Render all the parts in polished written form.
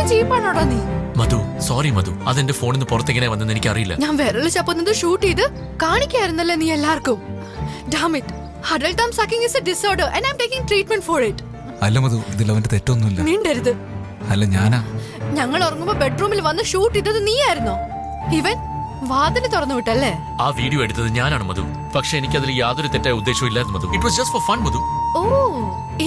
ചീപ്പാണോടാ നീ? മധു, സോറി മധു, അതെന്റെ ഫോണിൽ നിന്ന് പുറത്തെങ്ങനെ വന്നെന്ന് എനിക്കറിയില്ല. ഞാൻ വിരല് ചപ്പുന്നത് ഷൂട്ട് ചെയ്ത് കാണിക്കായിരുന്നല്ലേ നീ എല്ലാവർക്കും. Damn it. Adult thumb sucking is a disorder and I'm taking treatment for it. അല്ല മധു, ഇതിൽ അവന്റെ തെറ്റൊന്നുമില്ല. മിണ്ടരുത്. അല്ല ഞാനാ. ഞങ്ങൾ ഉറങ്ങുമ്പോ ബെഡ്റൂമിൽ വന്ന് ഷൂട്ട് ചെയ്തത് നീയായിരുന്നോ? ഇവൻ വാതില് തുറന്നു വിട്ടല്ലേ? ആ വീഡിയോ എടുത്തത് ഞാനാണ് മധു. പക്ഷെ എനിക്കതിൽ യാതൊരു തെറ്റായ ഉദ്ദേശവും ഇല്ലായിരുന്നു Madhu. It was just for fun Madhu. Oh,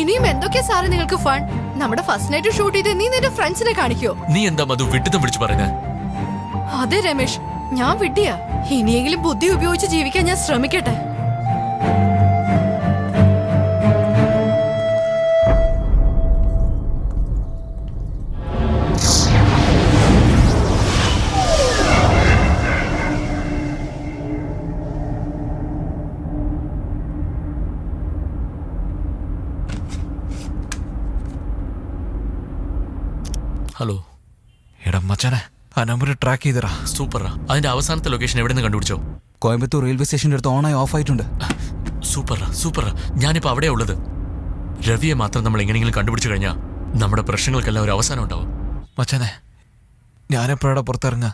ഇനിയും എന്തൊക്കെയാ സാറേ നിങ്ങൾക്ക് ഫൺ? നമ്മുടെ ഫസ്റ്റ് നൈറ്റ് ഷൂട്ട് ചെയ്ത് നീ നിന്റെ ഫ്രണ്ട്സിനെ കാണിക്കോ? നീ എന്താ മധു വിട്ടിത്തം വിളിച്ചു പറയുന്നത്? അതെ രമേശ്, ഞാൻ വിട്ടിയാ. ഇനിയെങ്കിലും ബുദ്ധി ഉപയോഗിച്ച് ജീവിക്കാൻ ഞാൻ ശ്രമിക്കട്ടെ. ഹലോ. എടാ മച്ചാനെ, ആ നമ്പർ ട്രാക്ക് ചെയ്തറാ. സൂപ്പറാ. അതിന്റെ അവസാനത്തെ ലൊക്കേഷൻ എവിടെ നിന്ന് കണ്ടുപിടിച്ചോ? കോയമ്പത്തൂർ റെയിൽവേ സ്റ്റേഷൻ്റെ അടുത്ത് ഓണായി ഓഫ് ആയിട്ടുണ്ട്. സൂപ്പറാ. ഞാനിപ്പോ അവിടെ ഉള്ളത്. രവിയെ മാത്രം നമ്മൾ എങ്ങനെയെങ്കിലും കണ്ടുപിടിച്ചു കഴിഞ്ഞാൽ നമ്മുടെ പ്രശ്നങ്ങൾക്കെല്ലാം ഒരു അവസാനം ഉണ്ടാവും. മച്ചാനെ, ഞാനെപ്പോഴാ പുറത്തിറങ്ങാ?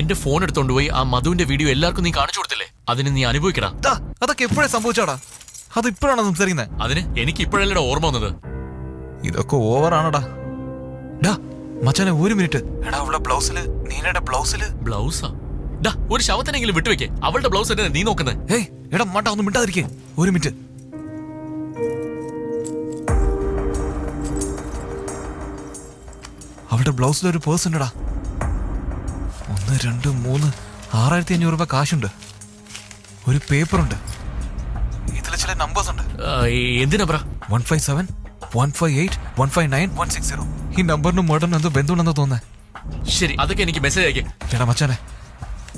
എന്റെ ഫോൺ എടുത്തോണ്ട് പോയി ആ മധുവിന്റെ വീഡിയോ എല്ലാവർക്കും നീ കാണിച്ചു കൊടുത്തില്ലേ? അതിന് നീ അനുഭവിക്കടാ. അതൊക്കെ എപ്പോഴേ സംഭവിച്ചോടാ? അത് ഇപ്പോഴാണോ സംസാരിക്കുന്നത്? അതിന് എനിക്ക് ഇപ്പോഴല്ലേ ഓർമ്മ വന്നത്. ഇതൊക്കെ ഓവറാണടാ. മച്ചാനെ ഒരു മിനിറ്റ്. എടാ അവളുടെ ബ്ലൗസില്, നീനയുടെ ബ്ലൗസില്. ബ്ലൗസാ? ഒരു ശവത്തിനെങ്കിലും വിട്ടുവെക്കേ. അവളുടെ ബ്ലൗസ് തന്നെ നീ നോക്കുന്നത്. ഏയ് എടാ മട്ട, ഒന്നും മിണ്ടാതിരിക്കേ. ഒരു മിനിറ്റ്. അവളുടെ ബ്ലൗസിൽ ഒരു പേഴ്സ് ഉണ്ടടാ. 1 2 3 6500 രൂപ കാശുണ്ട്. ഒരു പേപ്പറുണ്ട്. ഇതിൽ ചില നമ്പേഴ്സ് ഉണ്ട്. എന്തിനാ പറ? 157 158 159 160. ഈ നമ്പറിന് മോഡേൺ എന്തോ ബന്ധുണ്ടെന്ന് തോന്നേ. ശരി, അതൊക്കെ എനിക്ക് മെസ്സേജ് അയക്കേ. എടാ മച്ചാനെ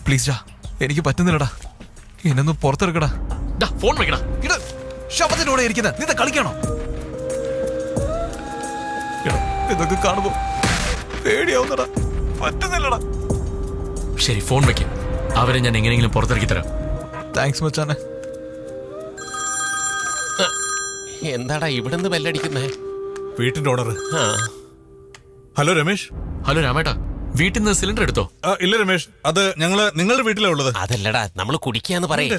പ്ലീസ് ഡാ, എനിക്ക് പറ്റുന്നില്ലടാ. എന്നൊന്ന് പുറത്തെടുക്കടാ. ഫോൺ വെക്കടാ. ശബ്ദത്തിന്റെ കൂടെ ഇരിക്കുന്നത് നീ കളിക്കണോ? ഇതൊക്കെ കാണുമ്പോ പേടിയാവുന്നടാ. പറ്റുന്നില്ലടാ. ശരി, ഫോൺ വെക്കേ. അവരെ ഞാൻ എങ്ങനെയെങ്കിലും പുറത്തിറക്കി തരാം. താങ്ക്സ് മച്ചാനെ. എന്താടാ ഇവിടുന്ന് ബെല്ലടിക്കുന്നേ? വീട്ടിന്റെ ഓണർ. ഹലോ രമേശ്. ഹലോ രാമേട്ടാ, വീട്ടിൽ നിന്ന് സിലിണ്ടർ എടുത്തോ? ഇല്ല രമേശ്, അത് ഞങ്ങള് നിങ്ങളുടെ വീട്ടിലാ ഉള്ളത്. അതല്ലടാ, നമ്മള് കുടിക്കാന്ന് പറയും.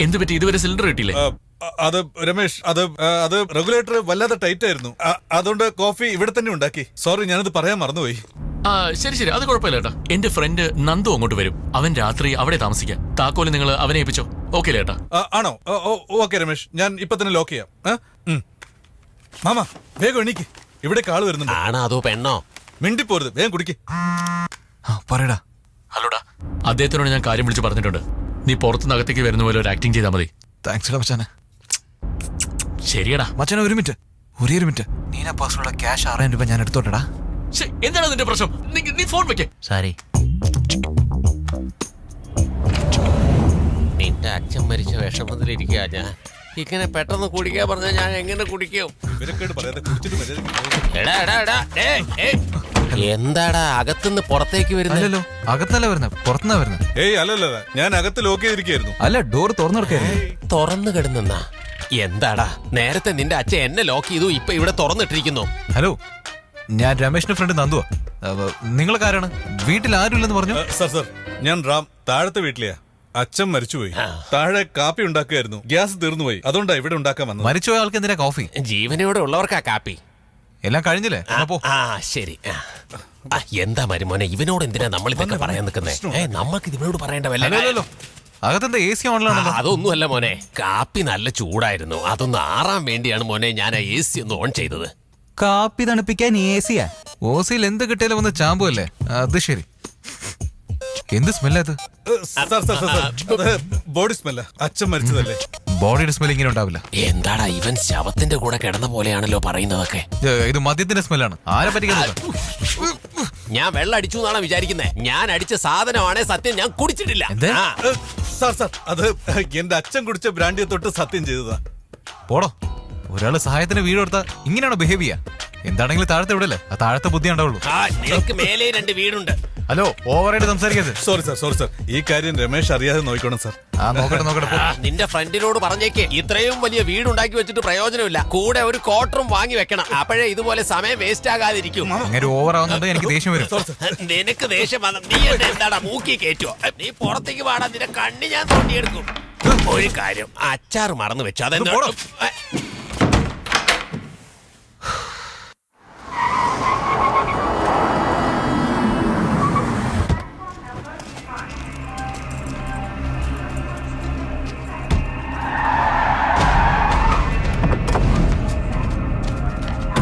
എന്ത് പറ്റി? ഇതുവരെ സിലിണ്ടർ കിട്ടിയില്ലേ? അത് രമേശ്, അത് റെഗുലേറ്റർ വല്ലാതെ ടൈറ്റ് ആയിരുന്നു. അതുകൊണ്ട് കോഫി ഇവിടെ തന്നെ ഉണ്ടാക്കി. സോറി, ഞാനത് പറയാൻ മറന്നുപോയി. ശരി, അത് കുഴപ്പമില്ല ഏട്ടാ. എന്റെ ഫ്രണ്ട് നന്ദു അങ്ങോട്ട് വരും. അവൻ രാത്രി അവിടെ താമസിക്കാം. താക്കോല് നിങ്ങൾ അവനെ ഏൽപ്പിച്ചോ. ഓക്കെ ഏട്ടാ? ആണോ? ഓക്കെ രമേശ്, ഞാൻ ഇപ്പൊ തന്നെ ലോക്ക് ചെയ്യാം. മാമ വേഗം എണീക്ക്, ഇവിടെ കാള് വരുന്നുണ്ട്. ആണോ അതോ പെണ്ണോ? മിണ്ടിപ്പോരുത്, വേഗം കുടിക്ക്. പറയടാ. ഹലോടാ, അദ്ദേഹത്തിനോട് ഞാൻ കാര്യം വിളിച്ച് പറഞ്ഞിട്ടുണ്ട്. നീ പുറത്തുനിന്ന് അകത്തേക്ക് വരുന്ന പോലെ ഒരു ആക്ടിങ് ചെയ്താൽ മതി. താങ്ക്സ് മച്ചാനെ. ശരിയടാ മച്ചാനെ ഒരു മിനിറ്റ്, ഒരേ ഒരു മിനിറ്റ്. നീന പാസ്വേഡ് ക്യാഷ് 6000 രൂപ ഞാൻ എടുത്തോട്ടെടാ. എന്താണ് നിന്റെ പ്രശ്നം? നീ ഫോൺ വെക്കേ. സാരി, നിന്റെ അച്ഛൻ മരിച്ച വിഷമത്തിലിരിക്കുക ഞാൻ. ഇങ്ങനെ പെട്ടെന്ന് കുടിക്കാൻ പറഞ്ഞാൽ ഞാൻ എങ്ങനെ കുടിക്കും? എന്താടാ അകത്തുനിന്ന് പുറത്തേക്ക് വരുന്നല്ലോ? അകത്തല്ല വരുന്നത്, പുറത്തുനിന്നാ വരുന്നത്. ഏയ് അല്ലല്ല, ഞാൻ അകത്ത് ലോക്ക് ചെയ്തിരിക്കുന്നു. അല്ല, ഡോർ തുറന്നെടുക്കായിരുന്നു. തുറന്നു കിടന്നാ എന്താടാ? നേരത്തെ നിന്റെ അച്ഛൻ എന്നെ ലോക്ക് ചെയ്തു, ഇപ്പൊ ഇവിടെ തുറന്നിട്ടിരിക്കുന്നു. ഹലോ, ഞാൻ രമേശിന്റെ ഫ്രണ്ട് നന്ദുവാ. നിങ്ങൾ ആരാണ്? വീട്ടിൽ ആരുമില്ലെന്ന് പറഞ്ഞു. സർ, ഞാൻ റാം, താഴത്തെ വീട്ടിലെയാ. അച്ഛൻ മരിച്ചുപോയി. താഴെ കാപ്പി ഉണ്ടാക്കുകയായിരുന്നു, ഗ്യാസ് തീർന്നുപോയി. അതുകൊണ്ടാ ഇവിടെ ഉണ്ടാക്കാൻ വന്നത്. മരിച്ചുപോയ ആൾക്ക് എന്തിനാ കോഫി? ജീവനോടെ ഉള്ളവർക്കാ കാപ്പി. എല്ലാം കഴിഞ്ഞില്ലേ? ശരി. എന്താ മരുമോനെ, ഇവനോട് എന്തിനാ നമ്മൾ ഇതൊക്കെ പറയാൻ നിൽക്കുന്നേ? നമ്മൾക്ക് ഇവനോട് പറയേണ്ട വല്ല. അകത്തെന്താ AC ഓണിലാണല്ലോ? അതൊന്നുമല്ല മോനെ, കാപ്പി നല്ല ചൂടായിരുന്നു. അതൊന്ന് ആറാൻ വേണ്ടിയാണ് മോനെ ഞാൻ AC ഒന്ന് ഓൺ ചെയ്തത്. കാപ്പി തണുപ്പിക്കാൻ AC-യാ? ഓസിയിൽ എന്ത് കിട്ടിയാലും വന്ന് ചാമ്പുമല്ലേ? അത് ശരി. എന്ത് സ്മെല്ലത്? ബോഡി സ്മെല്ല. അച്ഛൻ മരിച്ചതല്ലേ? ബോഡിയുടെ സ്മെൽ ഇങ്ങനെ ഉണ്ടാവില്ല. എന്താടാ ഇവൻ ശവത്തിന്റെ കൂടെ കിടന്ന പോലെയാണല്ലോ പറയുന്നതൊക്കെ. ഇത് മദ്യത്തിന്റെ സ്മെല്ലാണ്. ആരെ പറ്റിക്കാൻ? ഞാൻ വെള്ളം അടിച്ചു എന്നാണ് വിചാരിക്കുന്നത്. ഞാൻ അടിച്ച സാധനമാണേ സത്യം, ഞാൻ കുടിച്ചിട്ടില്ല. സാർ, അത് എന്റെ അച്ഛൻ കുടിച്ച ബ്രാൻഡിയെ തൊട്ട് സത്യം ചെയ്തതാ. പോടോ, ഒരാള് സഹായത്തിന് വീട് കൊടുത്താ ഇങ്ങനെയാണോ ബിഹേവ് ചെയ്യാ? എന്താണെങ്കിലും താഴത്തെ വിടല്ലേ, ആ താഴത്തെ ബുദ്ധി ഉണ്ടാവുള്ളൂ. നിനക്ക് മേലെ 2 വീടുണ്ട്. ഹലോ, ഓവറായിട്ട് സംസാരിക്കരുത്. സോറി സാർ, ഈ കാര്യം രമേശ് അറിയാതെ നോക്കണം സാർ. ആ നോക്കട്ടെ നോക്കട്ടെ പോ. നിന്റെ ഫ്രണ്ടിനോട് പറഞ്ഞേക്ക് ഇത്രയും വലിയ വീടുണ്ടാക്കി വെച്ചിട്ട് പ്രയോജനമില്ല. കൂടെ ഒരു ക്വാർട്ടറും വാങ്ങി വെക്കണം. അപ്പോഴേ ഇതുപോലെ സമയം വേസ്റ്റ് ആകാതിരിക്കും. അങ്ങനെ ഓവർ ആവുന്നുണ്ട് എനിക്ക് ദേഷ്യം വരും. നിനക്ക് ദേഷ്യം വന്ന നീ എന്നെ എന്താടാ മൂക്കി കയറ്റുവോ? നീ പുറത്തേക്ക് പാടാ, നിന്റെ കണ്ണി ഞാൻ തോണ്ടിയെടുക്കും. ഒരു കാര്യം, അച്ചാറ് മറന്നു വെച്ചു. അതെന്താ?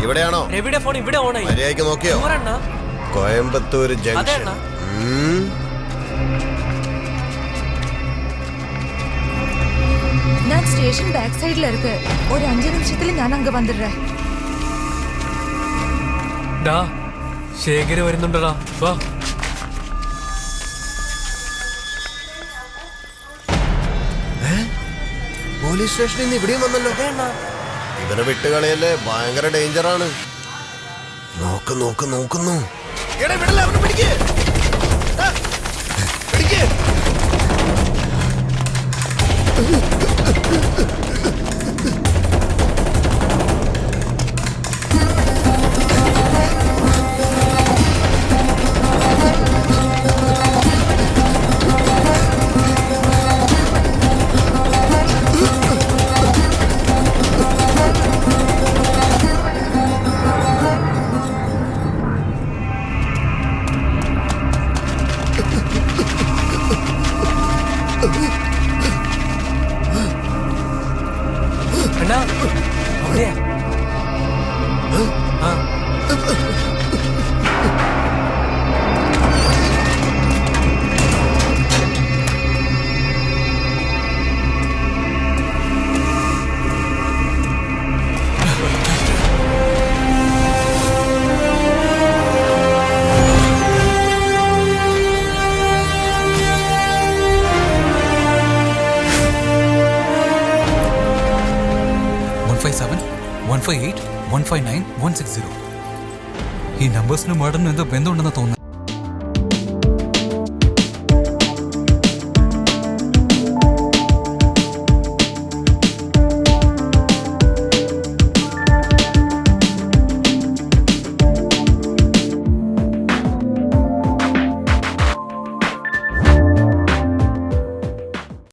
ഇവിടെയാണോ? രവിയുടെ ഫോൺ ഇവിടെ ഓണായി. മര്യാദയ്ക്ക് നോക്കിയോ? കോയമ്പത്തൂർ ജംഗ്ഷൻ. நான் ஸ்டேஷன் பேக் சைடுல இருக்கு. ஒரு 5 நிமிஷத்துல ഞാൻ അങ്ങ് വന്നിடுறேன். ഡാ ശേഖര് വരുന്നുണ്ടടാ, വാ. പോലീസ് സ്റ്റേഷനിൽ നിന്ന് ഇവിടെയും വന്നല്ലോ. ഇവനെ വിട്ടുകളയല്ലേ, ഭയങ്കര ഡേഞ്ചറാണ്. നോക്കുന്നു. എടാ വിടല്ലേ, അവനെ പിടിക്ക്. പിടിക്ക്. അണ്ണാ അവിടെയാ. ആ ഈ നമ്പേഴ്സിന് മർഡറിന് എന്തോ ബന്ധമുണ്ടെന്ന് തോന്നുന്നു.